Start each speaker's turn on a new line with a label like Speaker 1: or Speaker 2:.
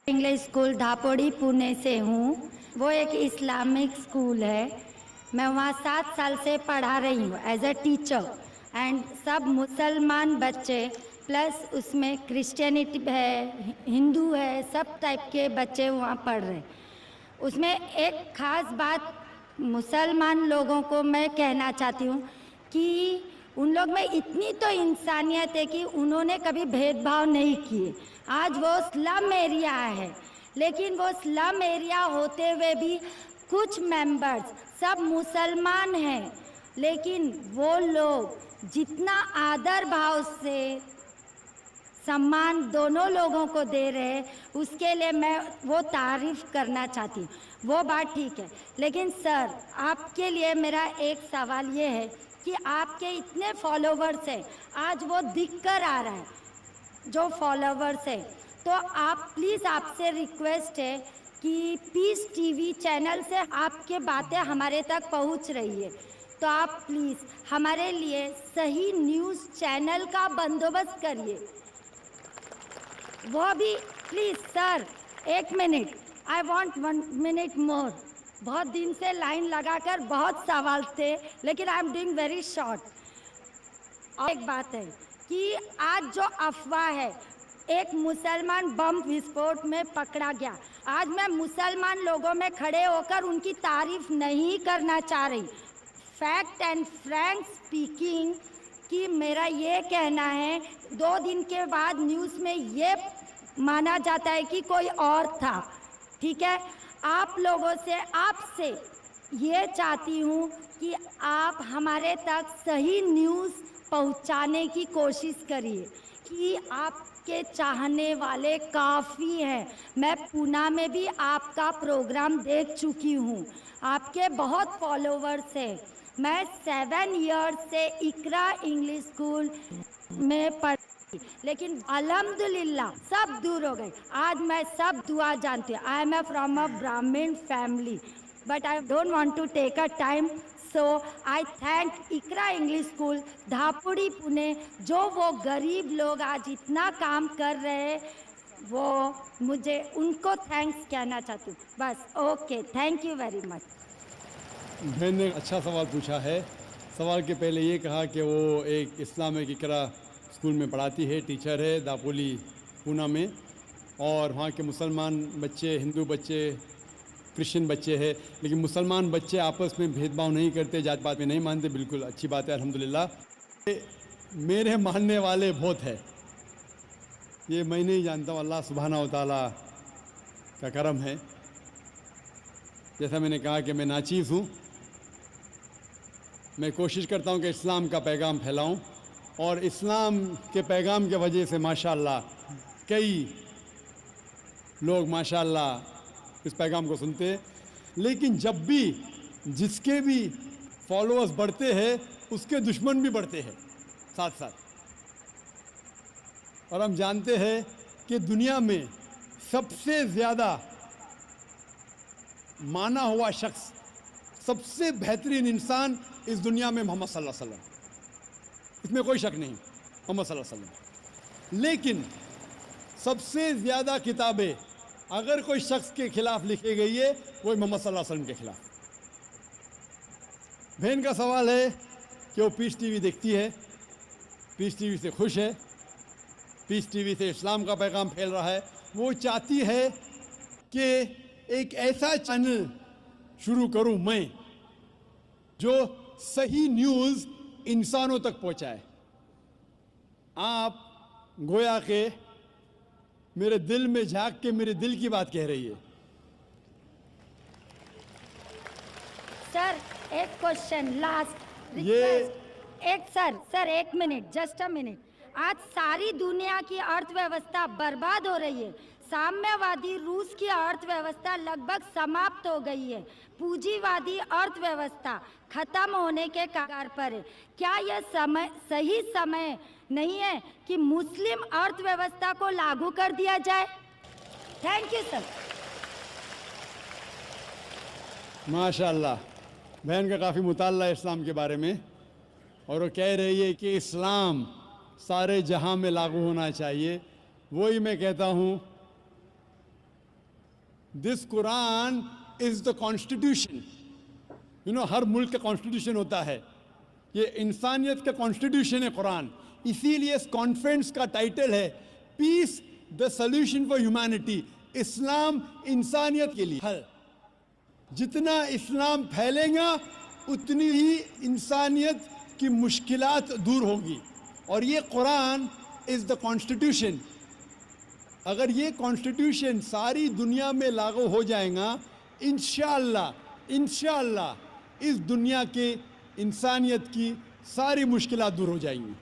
Speaker 1: English school धापोड़ी Pune से हूँ। वो एक इस्लामिक स्कूल है। मैं वहाँ 7 साल से पढ़ा रही हूँ एज अ टीचर। एंड सब मुसलमान बच्चे प्लस उसमें क्रिश्चियनिटी है, हिंदू है, सब टाइप के बच्चे वहाँ पढ़ रहे हैं। उसमें एक ख़ास बात मुसलमान लोगों को मैं कहना चाहती हूँ कि उन लोग में इतनी तो इंसानियत है कि उन्होंने कभी भेदभाव नहीं किए। आज वो स्लम एरिया है, लेकिन वो स्लम एरिया होते हुए भी कुछ मेंबर्स सब मुसलमान हैं, लेकिन वो लोग जितना आदर भाव से सम्मान दोनों लोगों को दे रहे हैं, उसके लिए मैं वो तारीफ करना चाहती हूँ। वो बात ठीक है, लेकिन सर आपके लिए मेरा एक सवाल ये है कि आपके इतने फॉलोवर्स हैं, आज वो दिख कर आ रहा है जो फॉलोवर्स है, तो आप प्लीज़ आपसे रिक्वेस्ट है कि पीस टीवी चैनल से आपके बातें हमारे तक पहुंच रही है, तो आप प्लीज़ हमारे लिए सही न्यूज़ चैनल का बंदोबस्त करिए। वो भी please sir, 1 minute, I want 1 minute मोर। बहुत दिन से लाइन लगाकर बहुत सवाल थे, लेकिन I am doing very short. और एक बात है कि आज जो अफवाह है, एक मुसलमान बम विस्फोट में पकड़ा गया। आज मैं मुसलमान लोगों में खड़े होकर उनकी तारीफ नहीं करना चाह रही। फैक्ट एंड फ्रैंक स्पीकिंग कि मेरा ये कहना है, 2 दिन के बाद न्यूज़ में ये माना जाता है कि कोई और था। ठीक है, आप लोगों से, आपसे ये चाहती हूँ कि आप हमारे तक सही न्यूज़ पहुँचाने की कोशिश करिए कि आपके चाहने वाले काफ़ी हैं। मैं पूना में भी आपका प्रोग्राम देख चुकी हूँ, आपके बहुत फॉलोवर्स हैं। मैं 7 इयर्स से इकरा इंग्लिश स्कूल में पढ़ी, लेकिन अल्हम्दुलिल्लाह सब दूर हो गए। आज मैं सब दुआ जानती हूँ। I am from a Brahmin family, but I don't want to take a time, so I thank Iqra English school Dhapudi Pune, जो वो गरीब लोग आज इतना काम कर रहे हैं, वो मुझे उनको थैंक्स कहना चाहती हूँ। बस, okay, thank you very much.
Speaker 2: बहन ने अच्छा सवाल पूछा है। सवाल के पहले ये कहा कि वो एक इस्लामिक इकरा स्कूल में पढ़ाती है, टीचर है दापोली पूना में, और वहाँ के मुसलमान बच्चे, हिंदू बच्चे, क्रिश्चियन बच्चे हैं, लेकिन मुसलमान बच्चे आपस में भेदभाव नहीं करते, जात पात में नहीं मानते। बिल्कुल अच्छी बात है, अल्हम्दुलिल्लाह। मेरे मानने वाले बहुत है, ये मैं नहीं जानता हूँ, अल्लाह सुब्हाना व तआला का करम है। जैसा मैंने कहा कि मैं नाचीज़ हूँ, मैं कोशिश करता हूँ कि इस्लाम का पैगाम फैलाऊँ, और इस्लाम के पैगाम के वजह से माशाअल्लाह कई लोग माशाअल्लाह इस पैगाम को सुनते हैं। लेकिन जब भी जिसके भी फॉलोअर्स बढ़ते हैं, उसके दुश्मन भी बढ़ते हैं साथ साथ। और हम जानते हैं कि दुनिया में सबसे ज़्यादा माना हुआ शख्स, सबसे बेहतरीन इंसान इस दुनिया में मोहम्मद सल्लल्लाहु अलैहि वसल्लम, इसमें कोई शक नहीं, मोहम्मद सल्लल्लाहु अलैहि वसल्लम। लेकिन सबसे ज़्यादा किताबें अगर कोई शख्स के खिलाफ लिखी गई है, वो मोहम्मद सल्लल्लाहु अलैहि वसल्लम के खिलाफ। बहन का सवाल है कि वो पीस टीवी देखती है, पीस टीवी से खुश है, पीस टीवी से इस्लाम का पैगाम फैल रहा है। वो चाहती है कि एक ऐसा चैनल शुरू करूं मैं जो सही न्यूज़ इंसानों तक पहुंचाए। आप गोया के मेरे दिल में झांक के मेरे दिल की बात कह रही है।
Speaker 1: सर, एक क्वेश्चन लास्ट
Speaker 2: ये
Speaker 1: एक sir 1 minute, just a minute. आज सारी दुनिया की अर्थव्यवस्था बर्बाद हो रही है। साम्यवादी रूस की अर्थव्यवस्था लगभग समाप्त हो गई है। पूंजीवादी अर्थव्यवस्था खत्म होने के कगार पर है। क्या यह सही समय नहीं है कि मुस्लिम अर्थव्यवस्था को लागू कर दिया जाए? Thank you sir.
Speaker 2: माशाअल्लाह, बहन का काफ़ी मुताल्ला है इस्लाम के बारे में, और वो कह रही है कि इस्लाम सारे जहां में लागू होना चाहिए। वही मैं कहता हूँ this Quran is the constitution. हर मुल्क का कॉन्स्टिट्यूशन होता है, ये इंसानियत का कॉन्स्टिट्यूशन है कुरान। इसीलिए इस कॉन्फ्रेंस का टाइटल है peace the solution for humanity. Islam इंसानियत के लिए हल। जितना इस्लाम फैलेगा उतनी ही इंसानियत की मुश्किलात दूर होगी। और ये कुरान इज़ द कॉन्स्टिट्यूशन। अगर ये कॉन्स्टिट्यूशन सारी दुनिया में लागू हो जाएगा, इंशाअल्लाह इस दुनिया के इंसानियत की सारी मुश्किलात दूर हो जाएंगी।